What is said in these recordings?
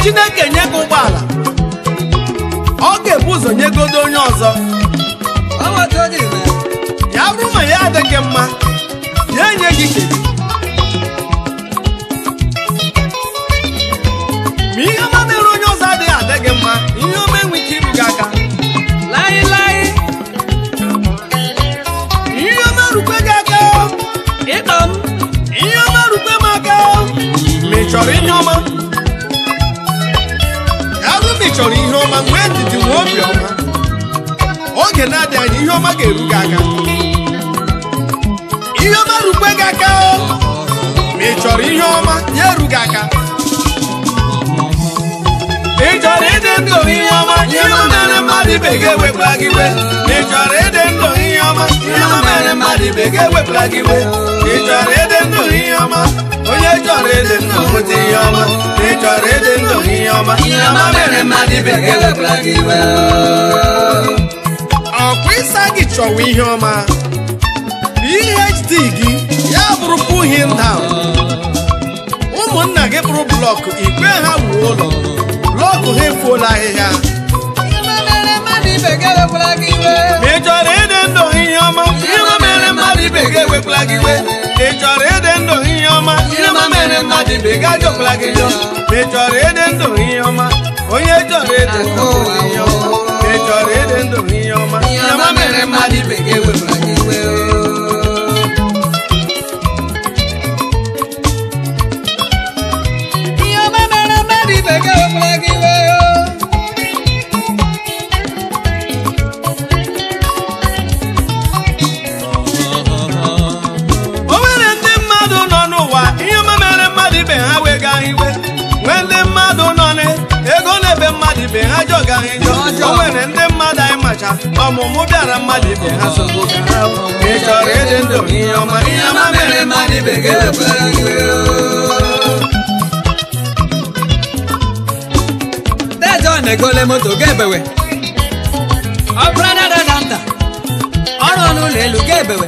Chineke nye gị ụgbọala ọ ga-ebu ụzọ nye godo onye ọzọ ya bụrụ ma ya adịghị mma ya enye gị kedu ma ihe ọma mere onye ọzọ adịghị adịghị mma ihe ọma enwe ike iru gị aka ihe ọma rukwe gị aka ihe ọma rukwe m aka ma ị chọrọ ihe ọma chọrọ ihe ọma nwee ndidi nwe obi ọma oge na-adị anya ihe ọma ga-eru gị aka ihe ọma rukwe gị aka ma ị chọrọ ihe ọma ya eru gị aka ị chọrọ ịdị ndụ ihe ọma ihe ọma mere mmadụ ibe gị ewepụla gị iwe ị chọrọ ịdị ndụ ihe ọma ihe ọma mere mmadụ ibe gị ewepụla gị iwe ị chọrọ ịdị ndụ ihe ọma onye chọrọ ịdị ndụ nweta ihe ọma ị chọrọ ịdị ndụ ihe ọma ihe ọma mere mmadụ ibe gị ewepụla gị iwe ọkwa ịsa gị chọwa ihe ọma PhD gị ya bụrụ puhin down ụmụnna gị bụrụ blọkụ ikwe ha wuo ụlọ blọkụ ha efuola ahịhịa ma ị chọrọ ịdị ndụ ihe ọma ihe ọma mere mmadụ ibe gị ewepụla gị iwe ị chọrọ ịdị ndụ ihe ọma ihe ọma mere mmadụ ibe gị ajọkwala gị njọ ma ị chọrọ ịdị ndụ ihe ọma onye chọrọ ịdị ndụ ihe ọma ma ị chọrọ ịdị ndụ ihe ọma ihe ọma mere mmadụ ibe gị ewepụla gị iwe ihe ọma mere mmadụ ibe gị ewepụla gị iwe ibe ha jọgaghị njọ o nwere ndị mmadụ anyị macha ọmụmụ bịara mmadụ ibe ha sogbu ị chọrọ ịdị ndụ ihe ọma ihe ọma mere mmadụ ibe gị na-egole moto ga-ebewe ọ bụrụ na dada nta ọrụ n'ụlọ elu ga-ebewe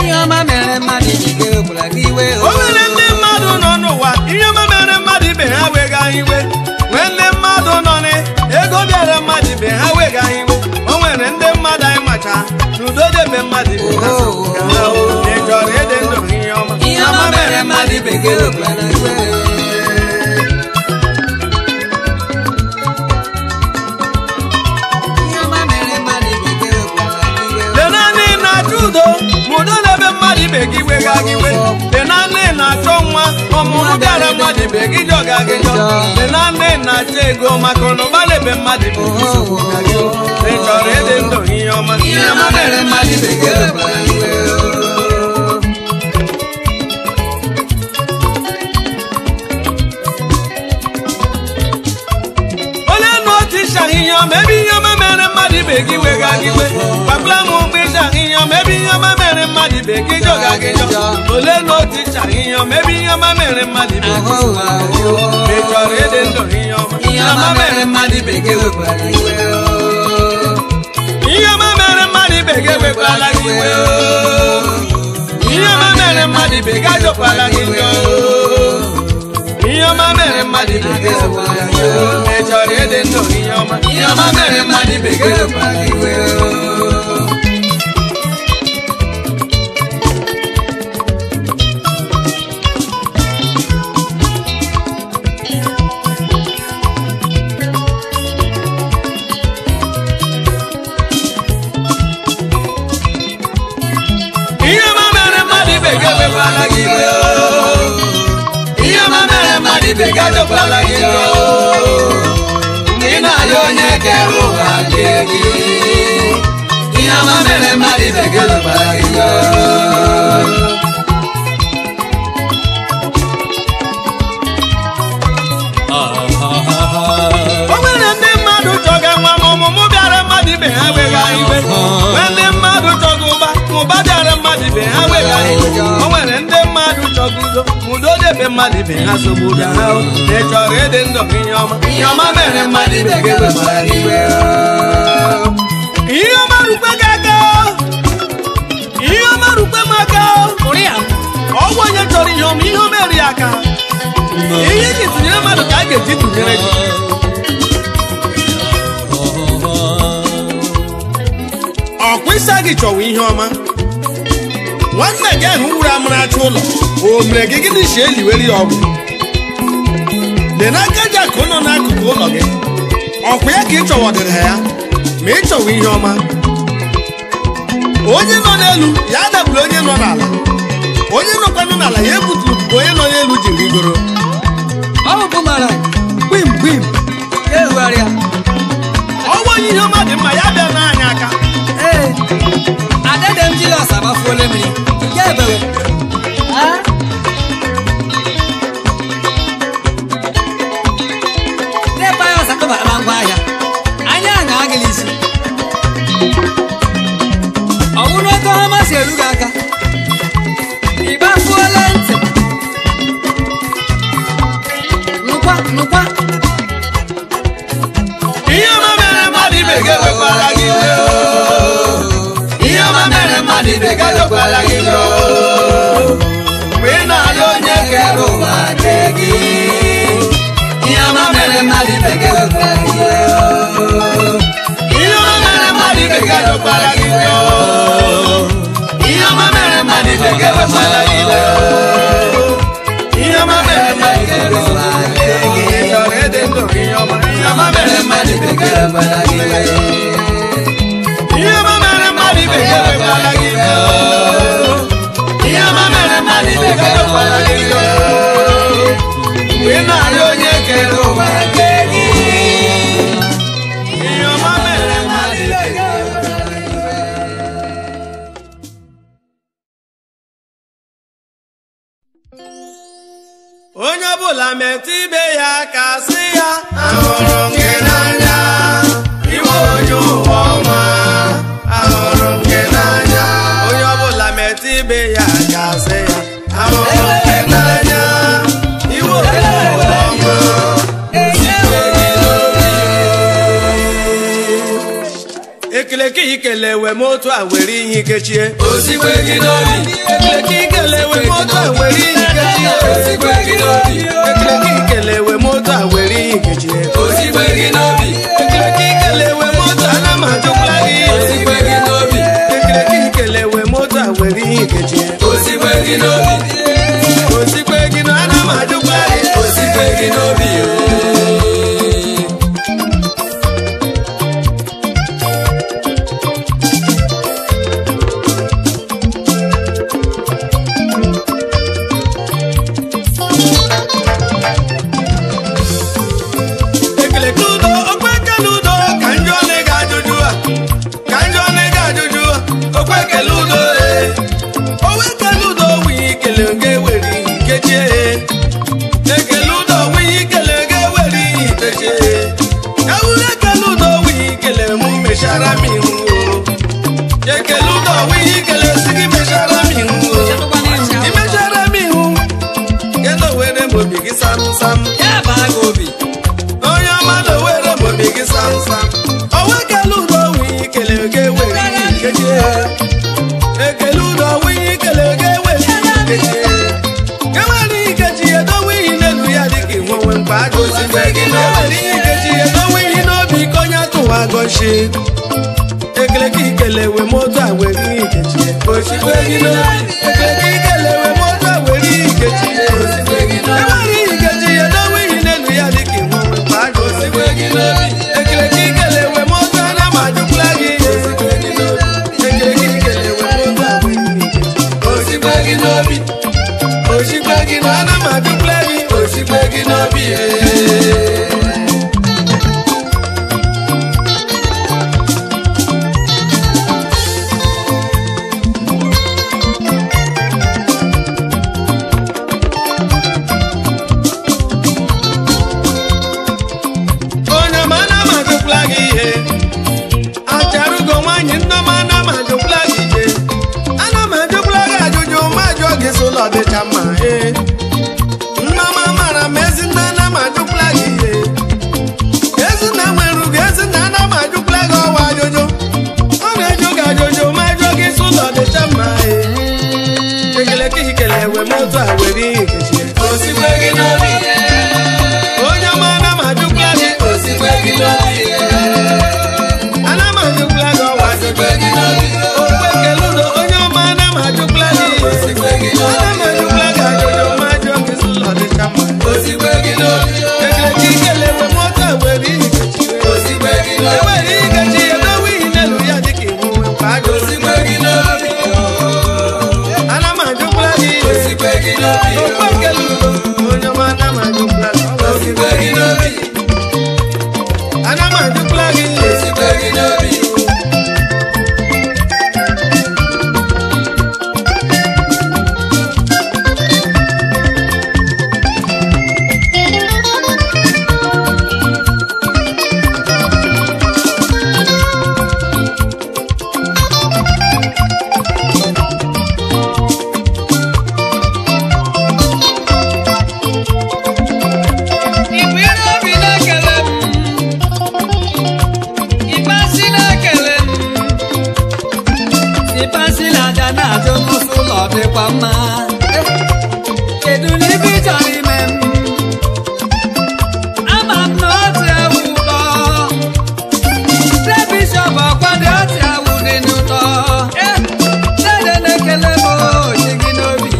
ihe ọma mere mmadụ ibe gị ewepụla gị iwe o nwere ndị mmadụ nọ n'ụwa ihe ọma mere mmadụ ibe ha wegaghị iwe nwee ndị mmadụ nọ n'ego bịara mmadụ ibe ha wegaghị iwe o nwere ndị mmadụ anyị macha n'udo debe mmadụ ibe ha ị chọrọ ịdị ndụ ihe ọma ihe ọma mere mmadụ ibe gị ewepụla gị iwe ibe gị wega gị we dị na nne na-achọ nwa ọmụmụ bịara mmadụ ibe gị jọga gị jọ dị na nne na-achọ ego maka ụnụba na-ebe mmadụ ibe gị ị chọrọ ịdị ndụ ihe ọma ihe ọma mere mmadụ ibe gị onye nụ otu ịsha ihe ọma ebe ihe ọma mere mmadụ ibe gị wega gị we gbapụla m ụgbọ ịsha ihe ọma ebe ihe ọma mere mmadụ ibe gị jọga gị jọ ole na otu ịcha ihe ọma ebe ihe ọma mere mmadụ ibe gị ị chọrọ ịdị ndụ ihe ọma ihe ọma mere mmadụ ibe gị ewepụla gị iwe ihe ọma mere mmadụ ibe gị ewepụla gị iwe ihe ọma mere mmadụ ibe gị ajọkwala gị njọ ihe ọma mere mmadụ ibe gị ewepụla gị iwe ị chọrọ ịdị ndụ ihe ọma ihe ọma mere mmadụ ibe gị ewepụla gị iwe ibe gị ajọkwala gị njọ ndị na-ayọ onye kere ụwa gị ihe ọma mere mmadụ ibe gị ajọkwala gị njọ mmadụ ibe ha sogbu ga ha ị chọrọ ịdị ndụ ihe ọma mere mmadụ ibe gị wekwara gị iwe ihe ọma rukwe gị aka ihe ọma rukwe m aka ọgwụ onye chọrọ ihe ọma ihe o mere ya aka ihe ji tụnyere mmadụ ka a ga-eji tụnyere gị ọkwa ịsa gị chọwa ihe ọma nwanne gị ahụ wuru amara achụ ụlọ o mere gị gịnị si eliweri ya ọgwụ dị n'aka ji akụ nọ n'akụkụ ụlọ gị ọkwa ya ka ị chọwadịrị ha ya ma ị chọwa ihe ọma onye nọ n'elu ya adagburu onye nọ n'ala onye nọkwanụ n'ala ya ebuturu onye nọ n'elu ji rigoro ọnwa onye ihe ọma dị mma ya bịa n'anya aka adede m Jizọs agbafuola mmiri nke ebewe n'ebe anyị ọsa tụbara ngwa ahịa anya aṅa agịla isi ọ bụrụ oke ọma si eru gị aka ịgbafuola ntị nụkwa ihe ọma mere mmadụ ibe gị ewekwara gị iwe ihe ọma mere mmadụ ibe gị ewekwara gị iwe mgbe ị na-alụ onye kere ụwa dị gị ihe ọma mere mmadụ ibe gị ewekwara gị iwe ihe ọma mere mmadụ ibe gị ewekwara gị iwe ihe ọma mere mmadụ ibe gị ewekwara gị iwe ihe ọma mere mmadụ ibe gị ewekwara gị iwe chọrọ ịdị ndụ ihe ọma mere mmadụ ibe gị ewekwara gị iwe ihe ọma mere mmadụ ibe gị ewekwara gị iwe ihe ọma mere mmadụ ibe gị ewekwara gị iwe mgbe ị na-arịọ onye kere ụwa nke gị ihe ọma mere mmadụ ibe gị ewekwara gị iwe onye ọbụla metụ ibe ya ka sị ya ahụrụ m gị n'anya iwe onye ụwa ọma ahụrụ m gị n'anya onye ọbụla metụ ibe ya ka sị ya ahụrụ m gị n'anya iwe onye ụwa ọma ekele ka ikele we m otu a were ihe ikechie osikwe gị n'obi ekele ka ikele we m otu a were ihe ikechie osikwe gị n'obi ekele ka ikele we m otu a were ihe ikechie osikwe gị n'obi ekele ka ikele we m otu a na m ajụkwala gị osikwe gị n'obi ekele ka ikele we m otu a were ihe ikechie osikwe gị n'obi osikwe gị na ana m ajụkwala gị osikwe gị n'obi ekele ka ikele we moto a were ihe ikechie osikwe gị n'obi ekele ka ikele we moto a were ihe ikechie osikwe gị n'obi enwere ihe ikechie n'onwe ihe n'elu ya dịka iwu mgbe a osikwe gị n'obi ekele ka ikele we moto a na m ajụkwala gị osikwe gị n'obi ekele ka ikele we moto a were ihe ikechie osikwe gị n'obi osikwe gị na ana m ajụkwala gị osikwe gị n'obi ewe moto a were ihe kechie osikwe gị n'obi onye ọma ana m ajụkwa gị osikwe gị n'obi ana m ajụkwa gị ọwa osikwe gị n'obi okwe ekele udo onye ọma ana m ajụkwa gị osikwe gị n'obi ana m ajụkwa gị ajụjụ ma ajụọ gị sị ụlọ dịcha mma osikwe gị n'obi ekele ka ikele ewe moto a were ihe kechie osikwe gị n'obi ewere ihe kechie edowe ihe n'elu ya dịka iwu mkpa ajụ osikwe gị n'obi ana m ajụkwa gị osikwe gị n'obi okwe ekele udo onye ọma ana m ajụkwa gị osikwe gị n'obi ana m ajụkwa gị osikwe gị n'obi dịkwa mma kedu n'ibe ị chọrọ ime m ama m na otu ewu ụtọ bishọp ọkwado otu ewu dị n'ụtọ dede na-ekele m ochi gị n'obi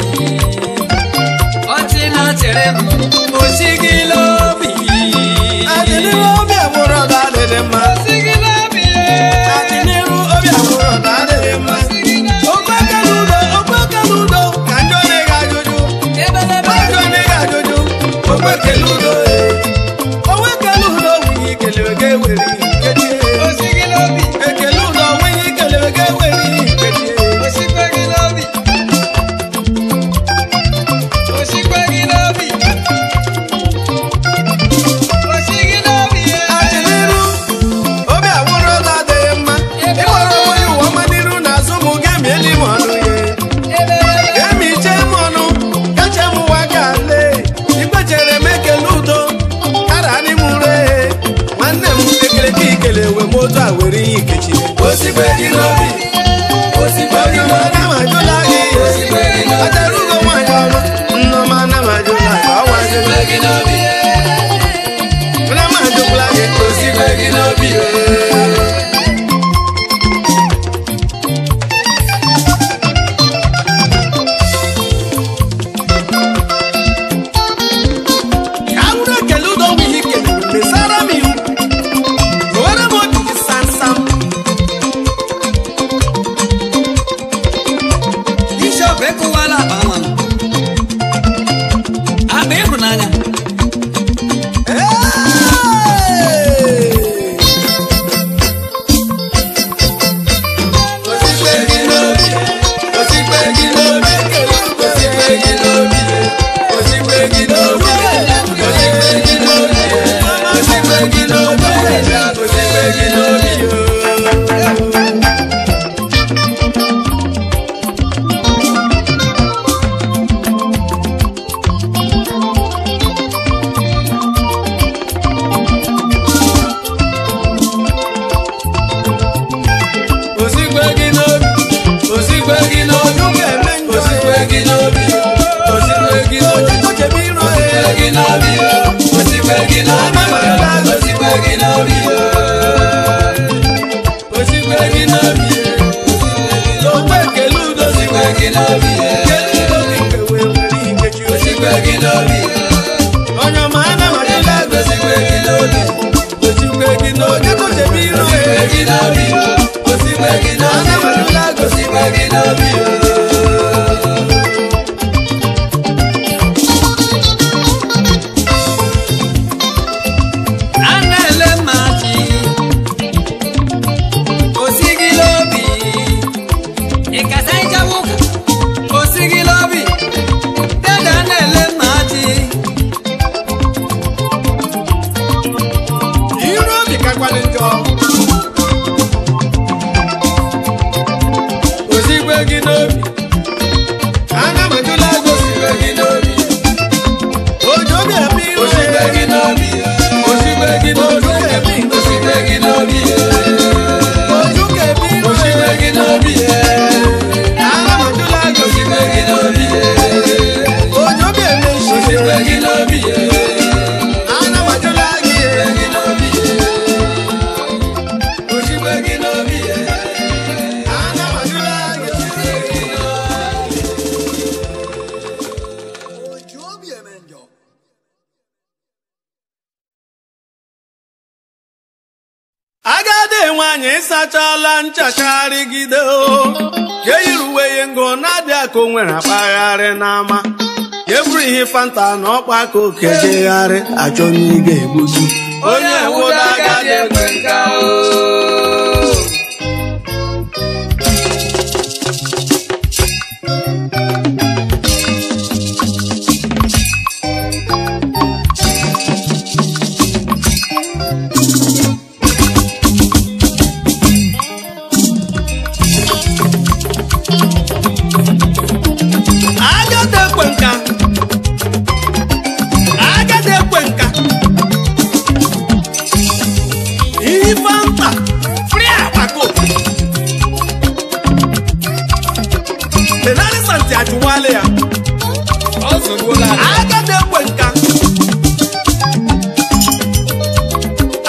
ọchị na-achịrị m ochi gị n'obi adịnihu obi amụrụ ọda adịghị mma ochi gị n'obi adịnihu obi amụrụ ọda adịghị mma udo ka ndị onye ga-ajụjụ ajụ onye ga-ajụjụ okwe ekele udo onwe ekele udo nwunye ikelewe ga-ewere ihe nkechie ekele udo nwunye ikelewe ga-ewere ihe nkechie osikwe gị n'obi osikwe gị n'obi osi gị n'obi adịnihu obi amụrụ ọda adịghị mma ịgbara onwe ụwa ọma n'iru na azụ mụ ga-emieli m ọnụ ya emiche m ọnụ kacha m ụwa ga-ale ikpechere m ekele udo ara n'ime ụra ehe nwanne m ekele ka ikele ewe m otu a were ihe ikechi osikwe gị n'obi osikwe gị onye n'obi ana m ajụla gị atara ugo nwaanyị ọma nneọma ana m ajụla gị ọnwa osikwe gị n'obi ana m ajụkwala gị osikwe gị n'obi ka a bụrụ ekele udo bụ ihe ikele mesara m iwu owere m obi gị samsam bishọp ekụwala akpa nwa m akpa ịhụnanya osikwe gị n'obi osikwe gị n'obi osikwe gị n'obi osikwe gị n'obi osikwe gị n'obi osikwe gị n'obi osikwe gị n'obi osikwe gị n'obi osikwe gị n'obi osikwe gị n'obi osikwe gị n'obi chebe iro osikwe gị n'obi osikwe gị n'obi osikwe gị n'obi osikwe gị n'obi okwe ekele udo osikwe gị n'obi ekele udo dị nke wee were ihe ikechi osikwe gị n'obi onye ọma ana m ajụla gị osikwe gị n'obi osikwe gị n'oge kochebe iro osikwe gị n'obi osikwe gị n'obi ana m ajụla gị osikwe gị n'obi a na-ele mmachi osi gị n'obi ịkasa ịchawa ụka osi gị n'obi dede a na-ele mmachi iro obi kakwalị njọ osikwe gị n'obi nwaanyị ịsachala nchacharịgide ka eyiri uwe ya ngo na-adị aka o nwere akpagharị n'ama eburu ihe fanta na ọkpa aka okejegharị achọ onye ị ga-egbuzi onye ewuda agadi ekwe nka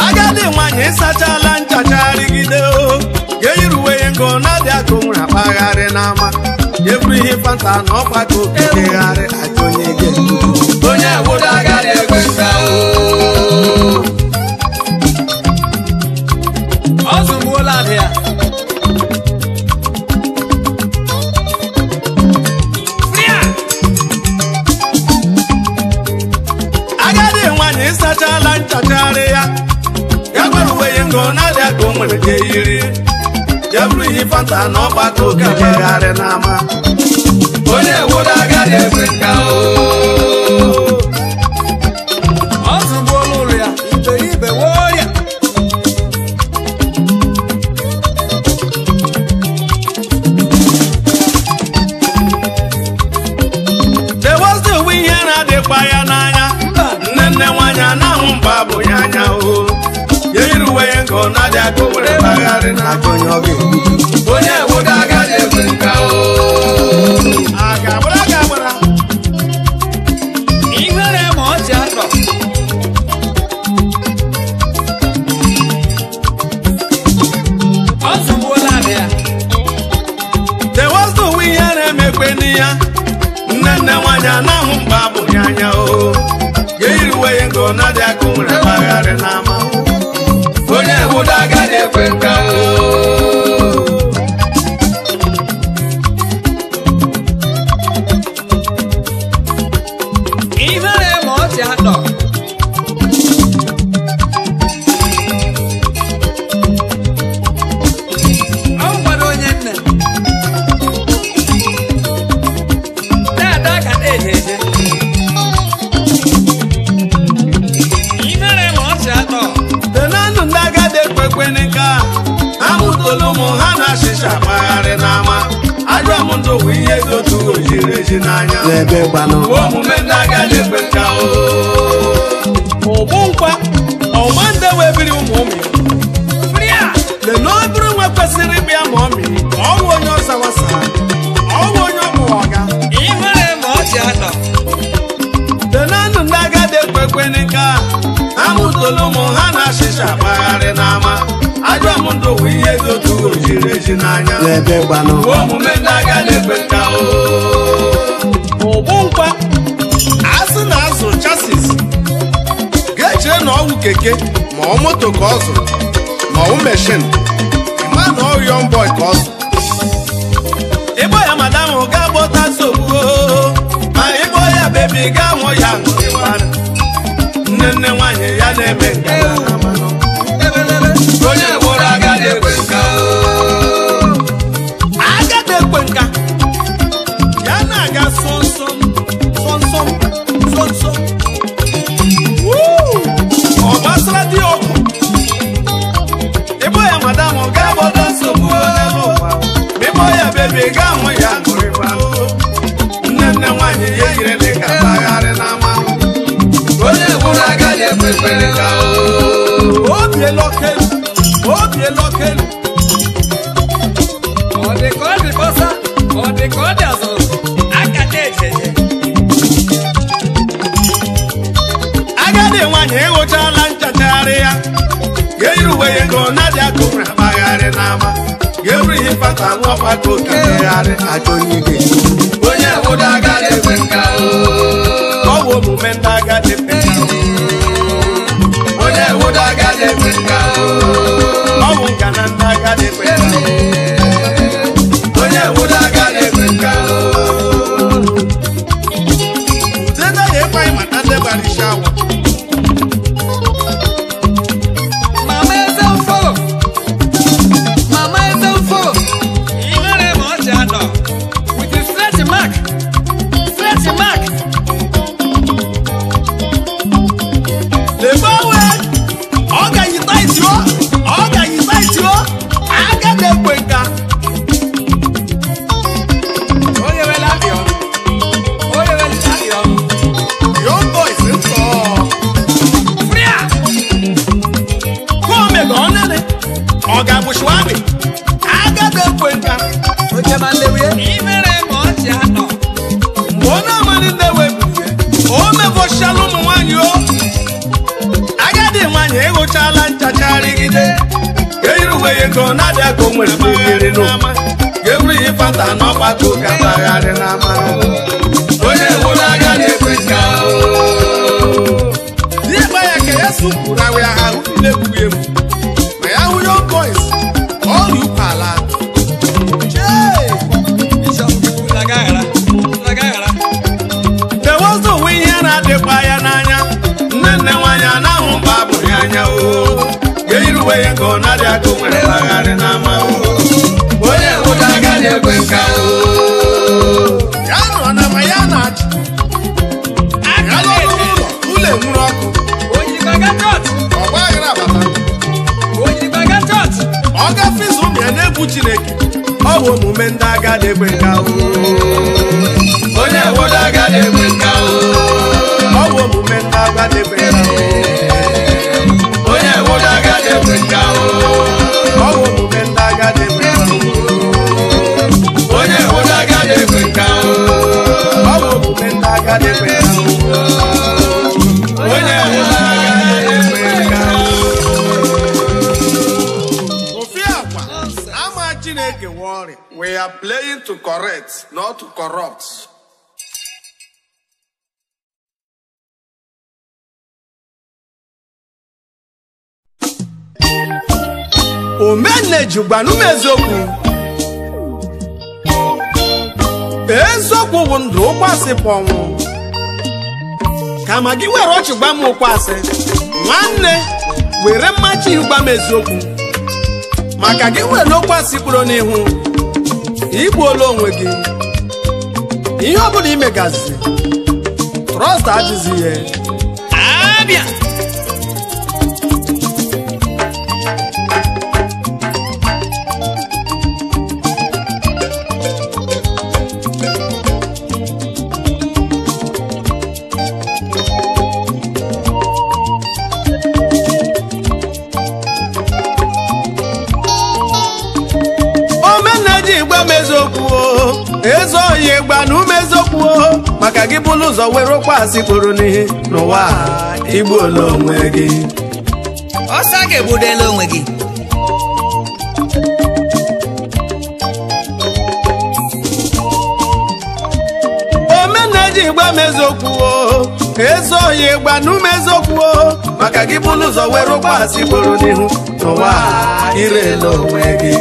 agadi nwanyị ịsachala nchacharịgide ga-eyiri uwe ya ngo na-adị aka o nwere akpagharị n'ama eburu ihe fanta na ọkpa ka okegharị achọ onye ga-egbuzi onye ewuda agadi ekwe nka ọ zụgbuola ya ịsachala nchacharị ya ya gwara uwe ya ngo na-adị aka o nwere ka eyiri ya bụrụ ihe fanta na ọkpa ka okegharị n'ama onye ewuda agadi ekwe nka ọ zụgbuola ụlọ ya iberibe woo ya dewozi uwe ihe na-adịkwa ya n'anya nne nwanyị anahụ mba bụ ya anya ya yiri uwe ya ngo na-adị aka o nwere mkpagharị na-achọ onye ọ ga-egbutu onye ewuda agadi ekwe nka aga-agbara ihere ma ọ ji atọ ọ zụgbuola ya dewazụ uwe ihe na-emekwe n'iya nne nwanyị anahụ mba bụ ya anya ga-eyiri uwe ya ngo na-adị aka o nwere mkpagharị n'ama onye ewuda agadi ekwe nka ihere ma ọ ji atọ ọ gwara onye nne dada ka na-ejeje denanụ ndị agadi ekwekweni nka amụtolu ụmụ ha na-achịcha akpagharị n'ama ajọ m ndụ bụ ihe dị otu ojiri eji n'anya n'ebe gbanụ omume ndị agadi ekwe nka ụgbụ nkwa ọma ndị webiri ụmụ lena obere nwa kwesịrị ịbịa ma ọ mịrị ọnwụ onye ọzawasa ọnwụ onye ọbụ ọga ihere ma ọ ji atọ denanụ ndị agadi ekwekweni nka amụtolu ụmụ ha na-achịcha akpagharị n'ama ajọ m ndụ bụ ihe dị otu ojiri eji n'anya n'ebe gbanụ omume ndị agadi ekwe nka ụgbụ nkwa asị na azụ chasis ga-echere na ọwụ keke ma ọ moto ka ọ zụrụ ma ọwụ meshin ma na ọ yọng bọị ka ọ zụrụ ịbọ ya madam ga-agbọta nsogbu ma ịbọ ya bebi ga-anwụ ya ṅụrịkwana nne nwanyị ya na-eme nke onye ewuda agadi ekwe nka ya na-aga sọnsọm ọ gbasara dị ọkụ ịbọ ya madam ga-agbọta nsogbu ịbọ ya bebi ga-anwụ ya ṅụrịkwa nne nwanyị ya yiri dị ka mpaghara n'ama onye ewuda agadi ekwe nka obi elokelu ọ dị ka ọ dị bọsa ọ dị ka ọ dị azụzụ aka na-ejeje agadi nwanyị ịhụchala nchacharị ya ga-eyiri uwe ya ngo na-adị aka o nwere akpagharị n'ama ga-eburu ihe fanta nwa ọkpa ka okegharị achọ onye ga-egbutu onye ewuda agadi ekwe nka ọ bụ omume ndị agadi ekwe nka onye ewuda agadi ekwe nka ọ bụ nka na ndị rishawa. Mama Ezenfo. Mama Ezenfo. Imere mo jano. With the stretch mark. Stretch mark. The power. Oga yi tight yo. Oga yi tight yo. Aga de kwenka. Oye wela bio. Oye wela bio. Young boys in so. Fria. Come on, Oga Bushwabi. Aga de kwenka. Oje mandewe. Imere mo jano. Bona mani dewe. O me bo shalom wanyo. Aga de wanyo ego chala nchachari gide. Geiru weye go na de go nwere bigere no. Gebri ifata no patu katagare na ma. Onye wona ga de kwenka o. Die ba ya ke Yesu kura we ha hu ile buye mu. Ma ya hu young boys. All you pala. Jay. Bishop Lagara. Lagara. There was no way here na de ba ya n'anya. Nne nwanya na hu babu ya anya o. Geiru weye go na de go nwere bagare na ma o. Onye wona ga de kwenka o. Ya no na ma ya na chi. Ya lo lo ule nwuru ọkụ. Oji baga church. Ọgba aghara abata. Oji baga church. Ọ gafizu ụmụ ya na-egwu Chineke. Ọ bụ omume ndị agadi ekwe nka o. Onye wona ga de kwenka o. Ọ bụ omume ndị agadi ekwe nka o. Onye wona ga de kwenka o. Ọ bụ omume ndị agadi ekwe nka o. Onye wona ga de kwenka o. Ọ bụ omume ndị agadi ekwe nka o. Onye wona ga de kwenka o. Ofi akwa ama Chineke worry. We are playing to correct, not to corrupt. Omenne jugbanụ m eziokwu. Eziokwu bụ ndụ ụkwasị bụ ọnwụ. Kama gị were ọchị gba m ụkwasị, nwanne were mmachi ihu gba m eziokwu. Maka gị were ụkwasị kpụrụ n'ihu, igbuola onwe gị. Ihe ọ bụla imegazi, trọst adịghị ihe. Abia. Ezo oyi gbanu mezokwu maka gị bụlụ ụzọ were kwasị kpụrụ n'ihe n'ụwa igbuola onwe gị. Ọsa ga-egbudela onwe gị. Omenaji gba mezokwu ezo oyi gbanu mezokwu maka gị bụlụ ụzọ were kwasị kpụrụ n'ihu n'ụwa irela onwe gị.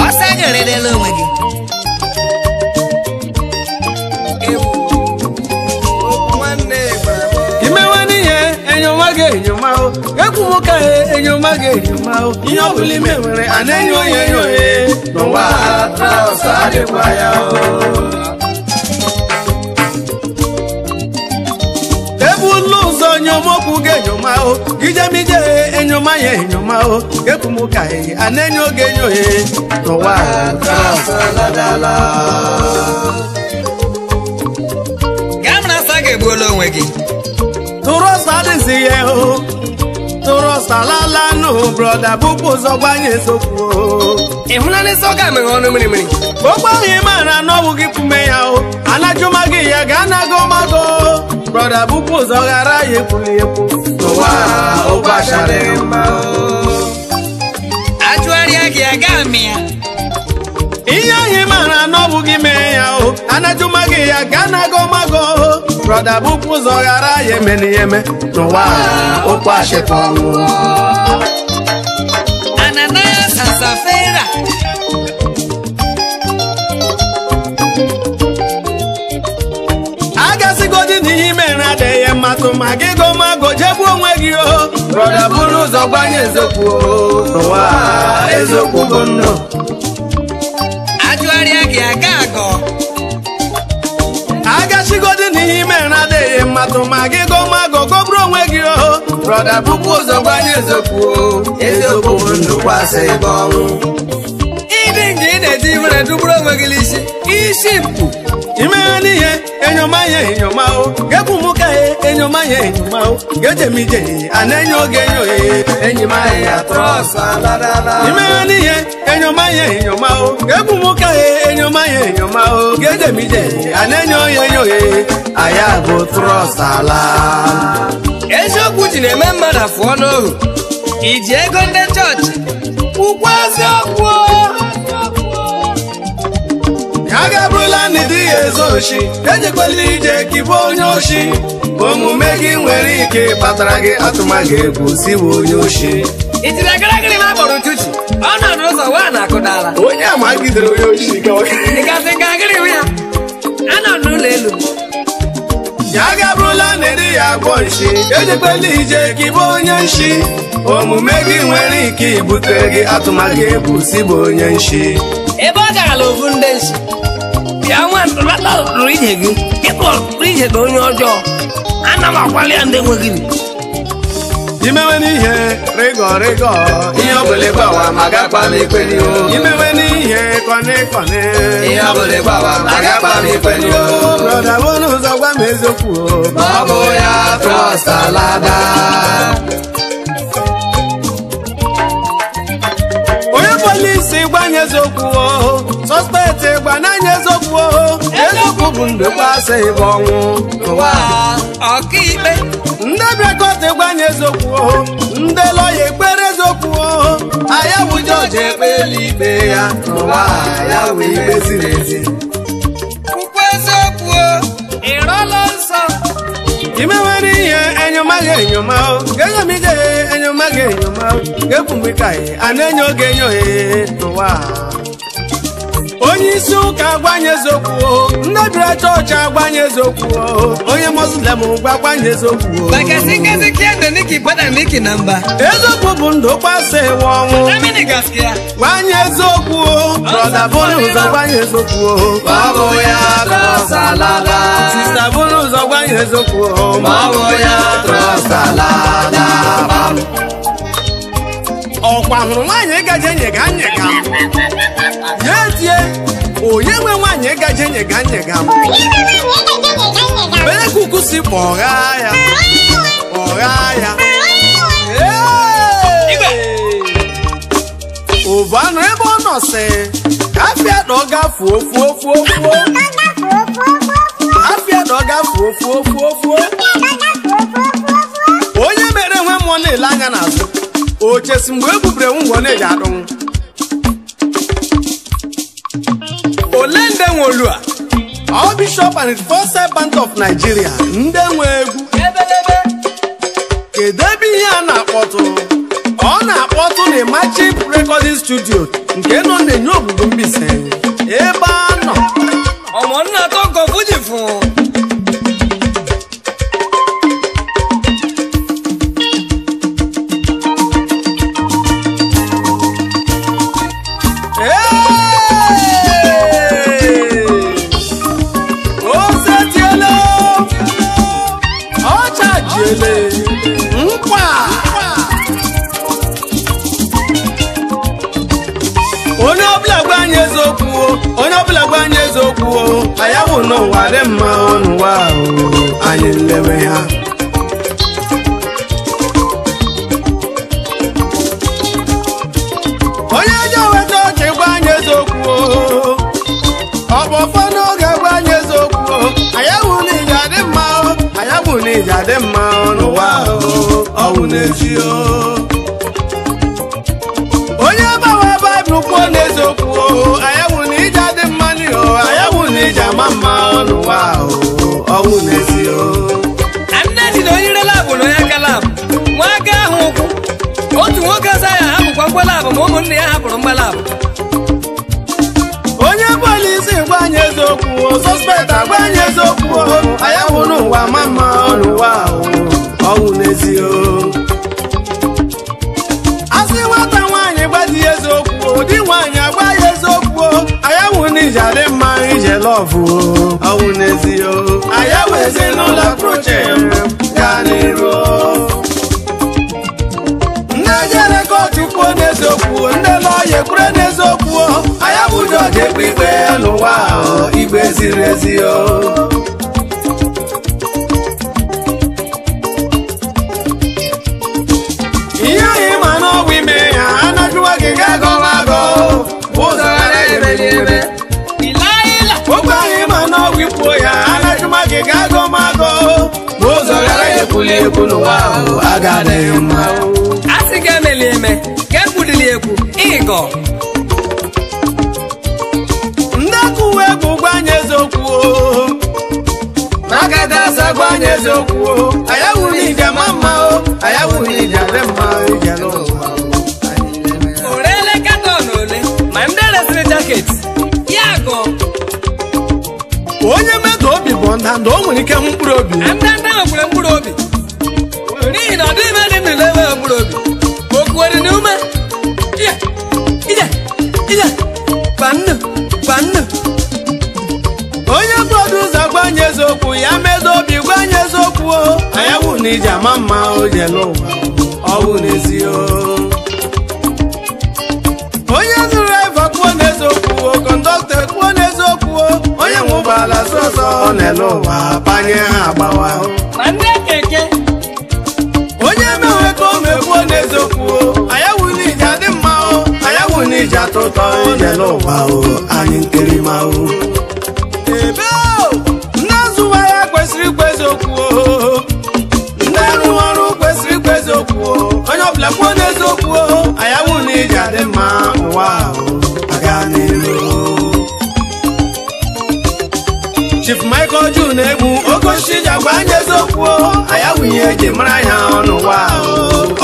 Ọsa ga-eredela onwe gị. Ekwumoka enyoma ga-enyoma ihe ọ bụla ime nwere a na-enye onye enyo n'ụwa ọsọ adịkwa ya. Ebulu ụzọ nyomokwu ga-enyoma ijemije enyoma ya enyoma ekwumoka a na-enye oge enyo n'ụwa ọsọ adala. Gamnasa ga-egbuola onwe gị. Tụrụ ọsọ adịghị ya tụrụ salala nụ brọda bụkwa ụzọ gbanye ezokwu. Ịhụnanị sọ ga-amịghị ọnụ mmiri. Ogbe ahụ ị maara na ọ bụ gị kwume ya anajụma gị ya ga anago mago brọda bụkwa ụzọ ghara ya ekwuli ekwu n'ụwa ụgbọ achara mma. Ajụgharịa gị aga amị ya. Ihe ahụ ị maara na ọ bụ gị mee ya anajụma gị ya ga anago mago brọda bụkwa ụzọ ghara ya eme n'iyeme n'ụwa ụkwụ achịkwa ọnwụ. Ananias and Sapphira. Agasigodị n'ihe mere adịghị mmatụ ma gị gomago jegbu onwe gị o brọda buru ụzọ gbanye eziokwu n'ụwa eziokwu bụ ndụ ajụgharịa gị aga agọ agachigodi n'ihe mere adịghị mmatụ ma gị gomago goburu onwe gị o brọda bupụ ụzọ gbanye eziokwu eziokwu bụ ndụ kwasị ebe ọnwụ ịdị nke ị na-eti mere duburu onwe gị isi mkpu imeghe n'ihe enyoma ihe enyoma o gebu m ka enyoma ihe enyoma o gejemije a na-enye oge enyo enyi m ahịa trọs aladala imeghe n'ihe enyoma ihe enyoma o gebu m ka enyoma ihe enyoma o gejemije a na-enye oge enyo aya bụ trọs ala eziokwu ji na-eme mmadụ afụọ n'ohu iji ego ndị chọọchị ụgwọ eziokwu ya ga-abụrụla na ịdị ya ezo oshi ejekwela ije ka ịbụ onye oshi omume gị nwere ike kpatara gị atụmaghị egwu siwe onye oshi itiri agịrịgịrị ma akpọrọ ntutu ọ nọ n'ụzọ wa na-akụdala onye amagidere onye oshi dịgasị nke agịrị ya anọ n'ụlọ elu ya ga-abụrụla na ịdị ya agwọ nshi ejekwela ije ka ịbụ onye nshi omume gị nwere ike ibutere gị atụmaghị egwu siwe onye nshi ebe ọ garala ofu ndị nshi bịa nwa ntụlata rụrụ ije gị ịkpọrọ ije ka onye ọjọọ ana m akwali ya ndị nweghị imewe n'ihe rịgọ ihe ọbụla gbawa ma gakpa m ikweli o imewe n'ihe kọnịkọnị ihe ọbụla gbawa ma gakpa m ikweli o brọda bụrụ ụzọ gwa m eziokwu o ma ọ bụ ya trọs alada onye polisi gbanye eziokwu o sọspekti gbananye eziokwu o eziokwu bụ ndụ kpasa ịbụ ọnwụ ụwa ọkaikpe ndị bịakọta gbanye eziokwu o ndị lọya ekpere eziokwu o aya bụ jọji ekpela ikpe ya n'ụwa ya bụ ikpe ziri ezi ụkwụ eziokwu ịrọla nsọ imewere ihe enyomaghị enyoma o ga-enyomije enyomaghị enyoma o ga-ekwumikaghị a na-enye oge enyoghị n'ụwa onye isi ụka agbanye eziokwu o ndị bịara chọọchị agbanye eziokwu o onye mọzlem gbagbanye eziokwu o bakasị nkezi kiende niki pada niki namba eziokwu bụ ndụ kpasa iwe ọnwụ amini gaskiya gbanye eziokwu o brọda bụrụ ụzọ gbanye eziokwu o ma ọ bụ ya trọs alada sista bụrụ ụzọ gbanye eziokwu o ma ọ bụ ya trọs alada ọkwa hụrụ nwaanyị gaje nyega nyega ya etie onye nwe nwaanyị gaje nyega nyega bere kuku si kpọgha ya ụbụ anụ ebe ọ nọ si afịa dọga fuo afịa dọga fuo onye mere nwe mmụọ na-ele anya n'azụ o chesi mgbe egbubere ngwọ na-eji adụnwụ ole ndị nwe olu a ọ Bishop and the First Servant of Nigeria ndị nwe egwu kedu ebe ihe a na-akpọtụ ọ na-akpọtụ na Imagine Recording Studio nke nọ na-enye obodo Mbaise ebe a nọ ọmụnna tọkọ fuji fụ nkwa onye ọbụla gwa anyị eziokwu anya bụ n'ụwa dị mma n'ụwa anyị nlewe ha onye ọjọọ weta ọchị gwa anyị eziokwu ọ bụ ọfọ n'oge gwa anyị eziokwu anya bụ n'ije adị mma anya bụ n'ije adị mma n'ụwa ọ bụ n'ezi onye gbanwe baịbụl kwuo n'eziokwu anya bụ n'ije adị mma n'iho anya bụ n'ije ama mma n'ụwa ọ bụ n'ezi amnedi na onye relabụ na onye aka labụ nwa aka ahụ ụkwụ otu nwoke ọzọ ya hapụkwa mgbalabụ ma ụmụnne ya hapụrụ mgbalabụ onye polisi gwa anyị eziokwu sọspekt agwa anyị eziokwu anya bụ n'ụwa n'ezi o. Asị nwata nwaanyị gbadi eziokwu ụdị nwaanyị agba ya eziokwu ayawu n'ije adị mma ije lọvụ ọwụ n'ezi o. Ayawu ezinụlọ proche gaa n'iru ndị jere kootu kwuo n'eziokwu ndị lọya ekwure n'eziokwu ayawu jọji ekpe ikpe n'ụwa igbe ziri ezi o. Ihe anyị ma n'ọgwụ ime ya anajụwa gị ga-agọwagọ ụzọ ghara emeli eme. Okwu anyị ma n'ọgwụ ikwuo ya anajụwa gị ga-agọmagọ ụzọ ghara ekwuli ekwu n'ụwa ahụ agadịghị mma. A sị ga emeli eme ka ekwulili ekwu ịgọ. Ndị akụwa egwu gwa anyị eziokwu maka dasa gwa anyị eziokwu ayawu n'ije ma mma ayawu n'ije adị mma ije n'ụwa. Orele katọn ole ma ndị resịrị jaket ya gọ. Onye mmadụ obi bụ ndanda o nwere ike mkpụrụ obi. Ndanda nwekwara mkpụrụ obi n'ihi na ọ dịghị ime dị ndụ na-enwe mkpụrụ obi. Okwuwere na ume ije gbannu. Onye bụrụ ụzọ gwa anyị eziokwu ya medo obi gwa anyị eziokwu ayawu n'ije ama mma oje n'ụwa ọwụ n'ezi o. Onye zụrụ eva kwuo n'eziokwu kọndọktọ kwuo n'eziokwu onye nwe ụgbọala sọsọ n'elu ụwa banye ha agbawa. Ma ndị keke onye mewe ka o mekwuo n'eziokwu ayawu n'ije adị mma ayawu n'ije atọ ụtọ ije n'ụwa anyị nkiri ma ebe ndị azụwa ya kwesịrị ikwu eziokwu ndị arụ ọrụ kwesịrị ikwu eziokwu onye ọbụla kwuo n'eziokwu ayawu n'ije adị mma ụwa aga n'ihu. Chief Michael Ju na-egbu okochi ji agwa anyị eziokwu ayawu ihe eji mara ya n'ụwa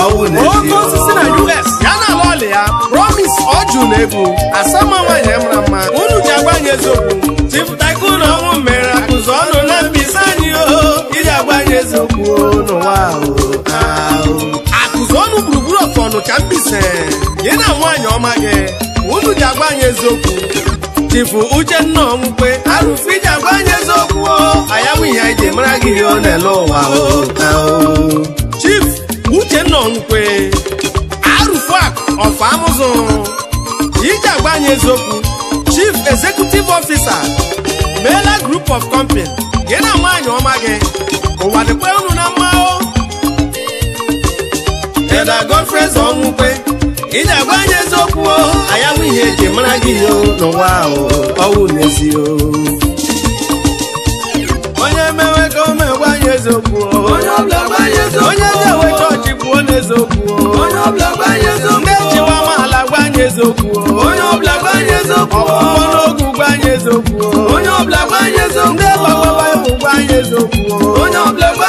ọwụ n'ezi oke osisi na US ya na ala ọlị ya Promise Ọjụ na-egbu asama nwaanyị mara mma unu ji agwa anyị eziokwu. Chief Tycoon ọnwụ mere akụzụ ọnụ na mbisa anyị iji agwa anyị eziokwu n'ụwa akụzụ ọnụ gburugburu ọfọnụ ka mbise gị na nwaanyị ọma gị unu ji agwa anyị eziokwu. Chief Uchenna Ọnwụkwe arụfu iji agwa anyị eziokwu ayawu ihe anyị ji mara gị ihe ọ na-ele ụwa. Chief Uchenna Ọnwụkwe arụfu akụ ọfa amụzụ iji agwa anyị eziokwu. Chief Executive Officer Mela Group of Company gị na nwaanyị ọma gị ụwa dịkwa unu na mma Eda Godfrey Ọnwụkwe iji agwa anyị eziokwu ayawu ihe eji mara gị n'ụwa ọwụ n'ezi onye mewe ka o megwa anyị eziokwu onye na-ewe chọọchị kwuo n'eziokwu ndị chiwa amaala gwa anyị eziokwu ọgwụgwọ n'ogu gwa anyị eziokwu ndị gbagwaba ịhụ gwa anyị eziokwu onye ọbụla gwa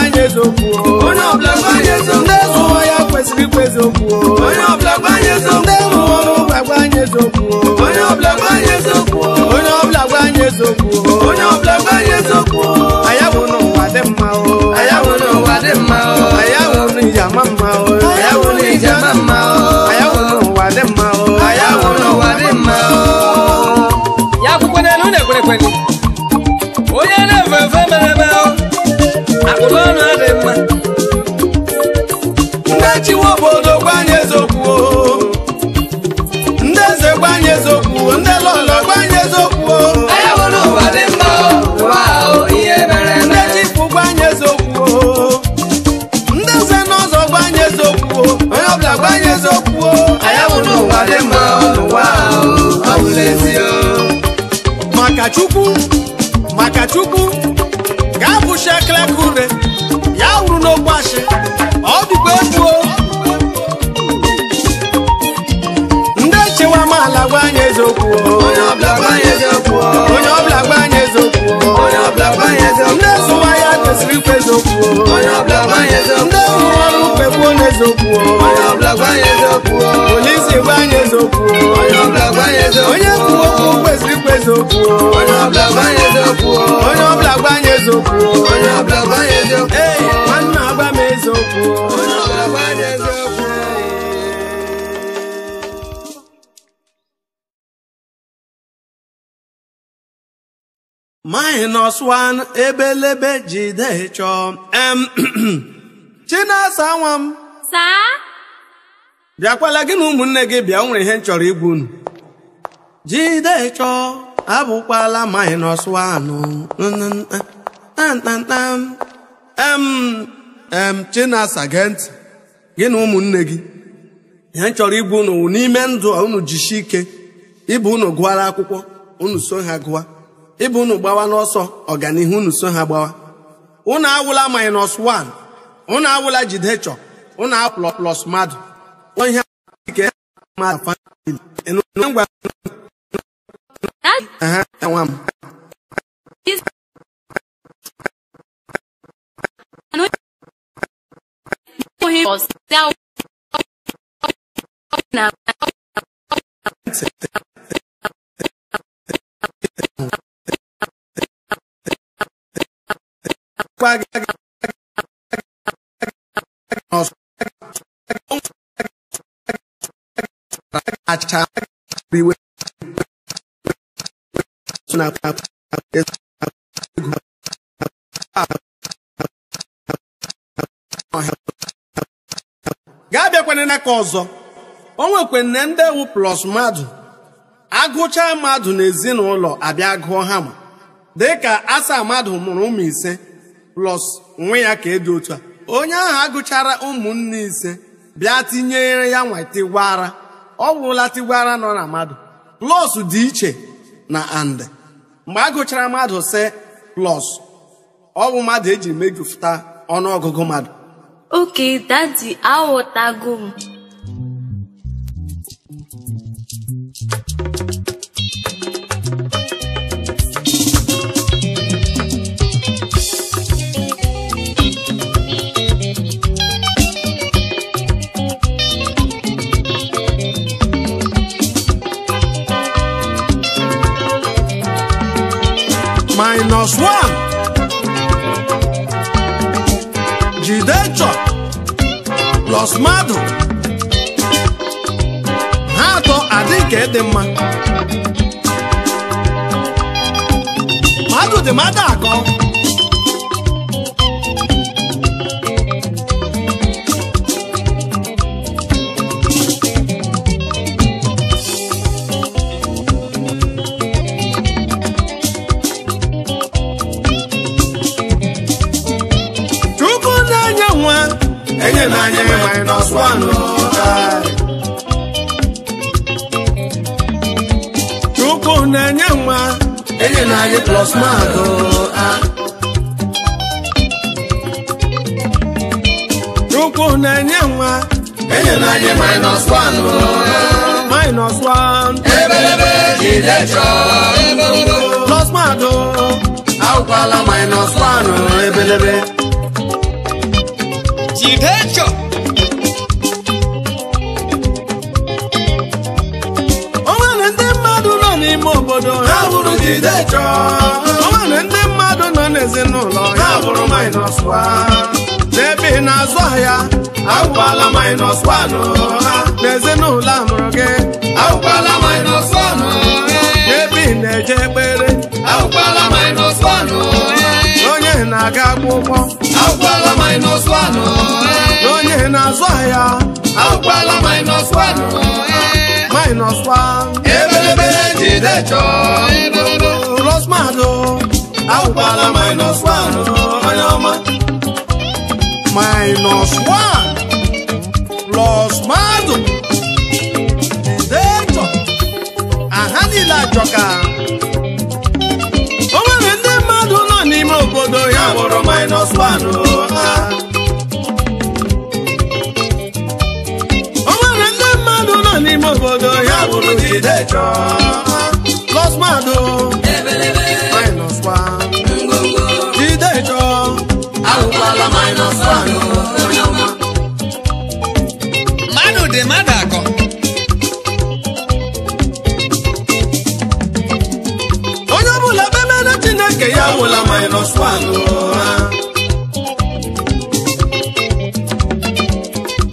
anyị eziokwu ndị zụwa ya kwesịrị ikwu eziokwu ndị rụrụ ọrụ gwa anyị eziokwu onye ọbụla gwa anyị eziokwu ayawu n'ụwa dị mma ayawu n'ije ama mma ayawu n'ụwa dị mma ya akwụkwọ n'elu na-ekwerekwere onye na-efe efe mere eme akụrụ ọnụ adị mma. Ndị chiwe obodo gwa anyị eziokwu ndị eze gwa anyị eziokwu ndị lọlọ gwa anyị eziokwu ndị chifu gwa anyị eziokwu ndị eze n'ọzọ gwa anyị eziokwu onye ọbụla gwa anyị eziokwu ayawu n'ụwa dị mma maka Chukwu ga-abụchi ekeleka ure ya wuru n'okwu ashị ọ dịkwa egwu ndị chewa amaala gwa anyị eziokwu onye ọbụla gwa anyị eziokwu ndị zụwa ya kwesịrị ikwu eziokwu ndị rụrụ ọrụ kpekwuo n'eziokwu polisi gwa anyị eziokwu onye kwuo okwu kwesịrị ikwu eziokwu onye ọbụla gwa anyị eziokwu -1 ebelebe jide chọọ Chinasa nwa m Saa? bịakwala gị na ụmụnne gị bịa, nwere ihe m chọrọ igbu unu. Jide chọọ abụkwala -1 Chinasa gee ntị, gị na ụmụnne gị ihe m chọrọ igbu unu n'ime ndụ unu jishi ike. Ịbụ unu gụọra akwụkwọ, unu so ha gụọ. Ịbụ unu gbawa n'ọsọ ọganihu, unu so ha gbawa. Unu awụla -1, unu awụla jide chọọ, unu apụlọ plus mmadụ. Onye ike mmadụ ngwa nwa m. Gaa bịakwana n'aka ọzọ, o nwekwana ndị ewu plus mmadụ agụcha mmadụ n'ezinụlọ abịa gụọ ha ma dịka asaa mmadụ mụrụ ụmụ 5 plus nwe ya ka edi otu a. Onye ahụ agụchara ụmụnne 5 bịa tinyere ya nwa tigwara, ọ bụrụla tigwara nọ na mmadụ. Plus dị iche na and. Mgbe agụchara mmadụ 5 plus, ọ bụ mmadụ eji mejupụta ọnụọgụgụ mmadụ. Okay, Daddy, aghọtago m. -1 jide chọọ plus mmadụ ha atọ adị ka dị mma. Mmadụ dị mmadụ akọ. Enye na anyị -1 Chukwu na-enye nwa, enye na anyị plus mmadụ. Chukwu na-enye nwa, enye na anyị -1 ebelebe jide chọọ plus mmadụ awụkwala -1 ebelebe jide chọọ. O nwere ndị mmadụ nọ n'ime obodo ha bụrụ jide chọọ. O nwere ndị mmadụ nọ n'ezinụlọ ha bụrụ -1. N'ebe ị na-azụ ahịa awụkwala -1 n'ezinụlọ amụrụ gị Awụkwala -1 n'ebe ị na-eje ekpere awụkwala -1 onye na-aga akwụkwọ awụkwala -1 onye na-azụ ahịa awụkwala -1 ebelebe jide chọọ plus mmadụ awụkwala -1 onye ọma. -1 plus mmadụ jide chọọ aha niile ajọka. O nwere ndị mmadụ nọ n'ime obodo ya bụrụ -1. O nwere ndị mmadụ nọ n'ime obodo ya bụrụ jide chọọ plus mmadụ -1 jide chọọ awụkwala -1 mmadụ dị mmadụ akọ. onye ọbụla bemere Chineke ya wụla -1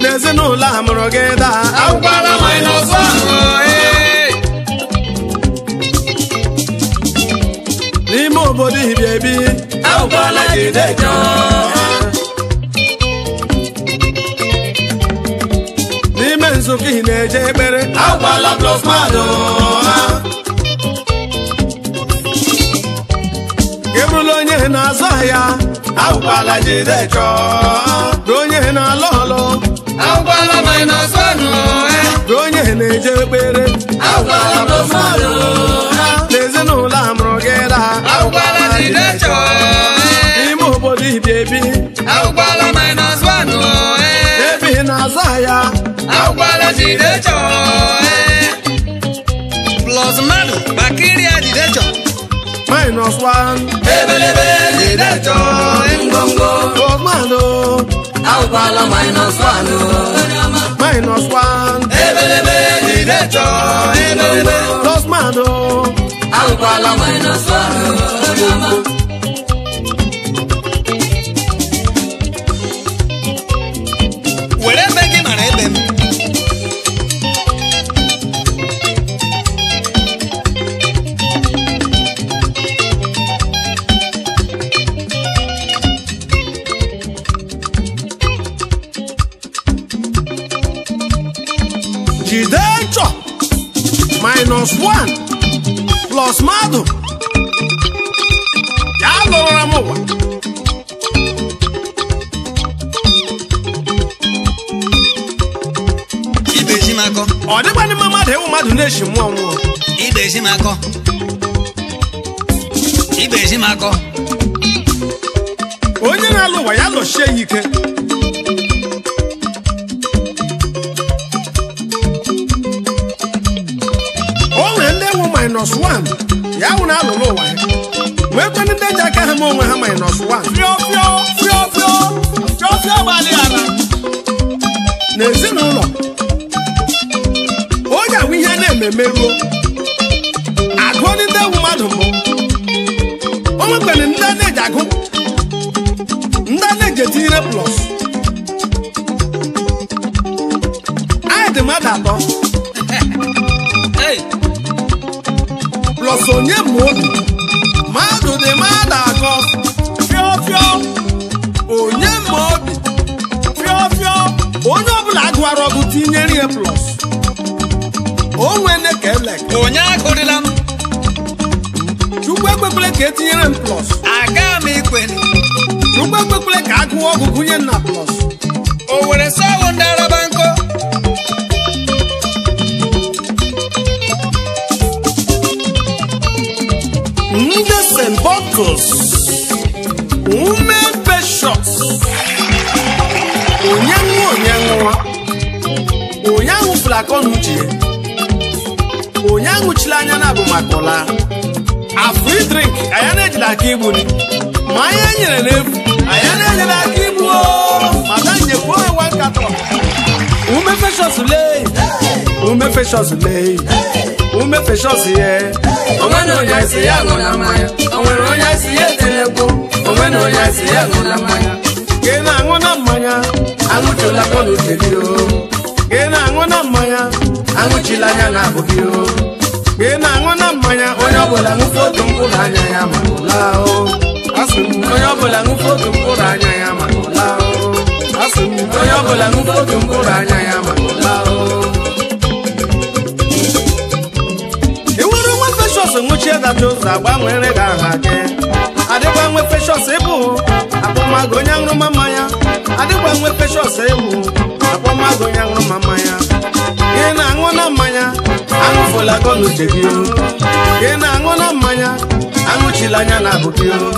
n'ezinụlọ amụrụ gị daa Awụkwala -1 obodo Ibia ebi Awụkwala Jidejo. n'ime nzukọ ị na-eje ekpere Awụkwala Plus Mado. gị bụrụla onye na-azụ ahịa Awụkwala Jidejo. bụ onye na-alụ ọlụ Awụkwala minus one. bụ onye na-eje ekpere Awụkwala Plus Mado. n'ezinụlọ amụrụ gị laa Awụkwala Jidejo. n'ime obodo Ibia ebi Awụkwala minus one. ebe ị na-azụ ahịa Awụkwala Jidejo. Plus Mado. Bakiria Jidejo. -1 Ebelebe Jidejo. Ngongo. Osmando Awụkwala minus one. -1 Ebelebe Jidejo. Ebelebe. Osmando Awụkwala minus one. Were ebe gị mara ebe m. Jidejo -1 plus Mado ya lụrụra m ụwa Ibe ji m akọ. ọ dịkwanị mma mmadụ ịwụ mmadụ na-eshi mmụọ nwụọ Ibe ji m akọ. Ibe ji m akọ. onye na-alụ ụwa ya lụchie ya ike o nwere ndị ewu -1 ya wụ na-alụrụ ụwa ya nwekwanị ndị ji aka ha ma onwe ha -1 fịọfịọ gbalịara n'ezinụlọ onye ahụ ihe a na-eme ruo agụọ ndị ewu mmadụ mbụ o nwekwara ndị a na-eji agụ ndị a na-eji etinyere plus anyị dị mmadụ atọ Hey. plus onye ma obi mmadụ dị mmadụ atọ fịọfịọ onye ma obi fịọfịọ onye ọbụla agụwara ọgụ tinyere ihe plus o nwene ka elek Onye agụrịla m. chukwu ekwekwele ka etinyere m plus Aga m ikwe. chukwu ekwekwele ka agụwa ọgụ gụnye m na plus O were sọwụ ndị araba nkọ. ndị St. Bottles ume Bishọps onye nwa onye nwa onye ahụ fụrụ akọ na uche ya onye ahụchila anya na abụ maka ụla afụ idrink anya na-ejide aka igbu ni ma anya nyere n'efu anya na-ejide aka igbu maka nyekwa ewa nkatọ ume Bishọps lee ume Bishọps lee ume Bishọps ye Onwe na onye si ya ṅụ na mmanya. O nwere onye si ya etelekwu. Onwe na onye si ya ṅụ na mmanya. gị na-aṅụ na mmanya Aṅụchụla akọ na uche gị o. gị na-aṅụ na mmanya Aṅụchila anya na abụ gị o. gị na-aṅụ na mmanya Onye ọbụla ṅụfe otu mkpụrụ anya ya ma ụla o. asị m Onye ọbụla ṅụfe otu mkpụrụ anya ya ma ụla o. asị m Onye ọbụla ṅụfe otu mkpụrụ anya ya ma ụla o. ị nwere nwa Bishọps nwụchie data ụzọ agbanwere gị aha gị adịkwa nwe Bishọps ịbụ akpọmagụ onye aṅụrụma mmanya adịkwa nwe Bishọps ịbụ akpọmagụ onye aṅụrụma mmanya gị na-aṅụ na mmanya aṅụfụla akọ na uche gị o. gị na-aṅụ na mmanya aṅụchila anya na abụ gị o.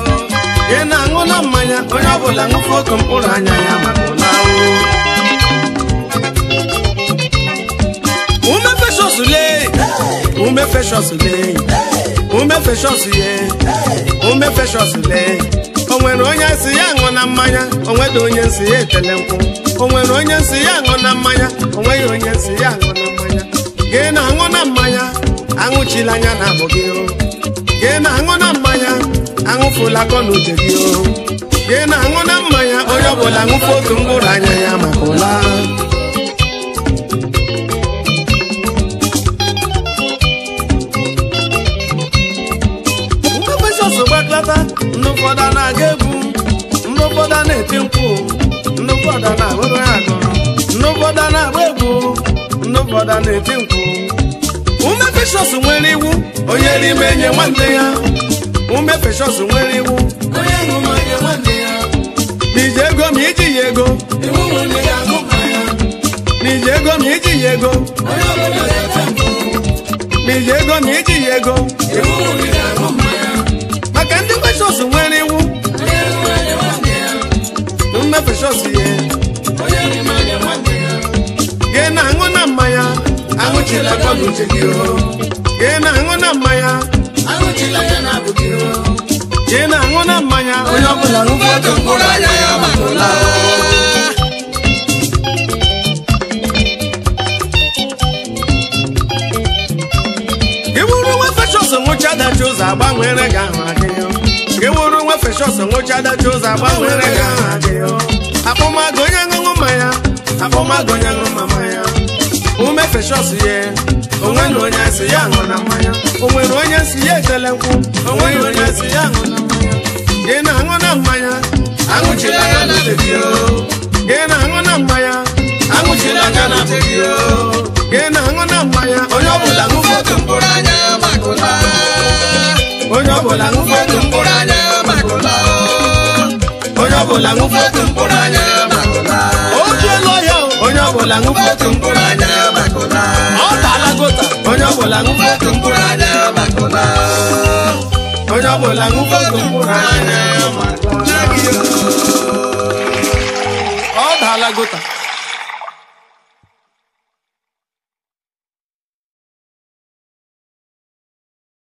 gị na-aṅụ na mmanya onye ọbụla ṅụfe otu mkpụrụ anya ya maka ụla ume Bishọps lee ume Bishọps lee ume Bishọps ye ume Bishọps lee o nwere onye si ya ṅụ na mmanya o nwere onye si ya etele nkwụ o nwere onye si ya ṅụ na mmanya o nweghị onye si ya ṅụ na mmanya gị na-aṅụ na mmanya aṅụchila anya na abụ gị o. gị na-aṅụ na mmanya aṅụfụla akọ na uche gị o. gị na-aṅụ na mmanya onye ọbụla ṅụfe otu mkpụrụ anya ya maka ụla Precious gbaklata ndị ụfọdụ na-aga egwu ndị ụfọdụ na-eti mkpu ndị ụfọdụ na-agụrụ ha agụrụ ndị ụfọdụ na-agba egwu ndị ụfọdụ na-eti mkpu ume Precious nwere iwu onye n'ime enye nwanne ya ume Precious nwere iwu onye n'ime enye nwanne ya n'ije ego ma iji ya ego iwu nwere ya agụma ya n'ije ego ma iji ya ego onye ọbụla ya n'ije ego ma iji ya ego iwu nwere ya agụma ya maka ndị Precious nwere iwu onye n'ime enye nwanne ya ume Precious ye onye n'ime enye nwanne ya gị na-aṅụ na mmanya aṅụchila kọlụ uche gị gị na-aṅụ na mmanya aṅụchila ya na abụ gị gị na-aṅụ na mmanya onye ọbụla ṅụfọdụ mkpụrụ anya ya makụla gị wuru nwa Precious nwụcha dachi ụzọ agbanwere gị ahụ adịghị gị wuru nwa Precious nwụcha dachi ụzọ agbanwere gị ahụ adịghị akpọmago onye ṅụṅụ mmanya akpọmago onye ṅụrụ mmanya ume Precious ye onwe na onye si ya ṅụ na mmanya onwere onye si ya etele nkwụ onwe na onye si ya ṅụ na mmanya gị na-aṅụ na mmanya aṅụchila ya na uche gị gị na-aṅụ na mmanya aṅụchila ya na uche gị gị na-aṅụ na mmanya onye ọbụla ṅụfọdụ mkpụrụ anya ya makụla onye ọbụla ṅụfọdụ mkpụrụ anya ya makụla onye ọbụla ṅụfọdụ mkpụrụ anya ya makụla onye ọbụla ṅụfọdụ mkpụrụ anya ya makụla ọ dala gota onye ọbụla ṅụfọdụ mkpụrụ anya ya makụla onye ọbụla ṅụfọdụ mkpụrụ anya ya makụla ọ dala gota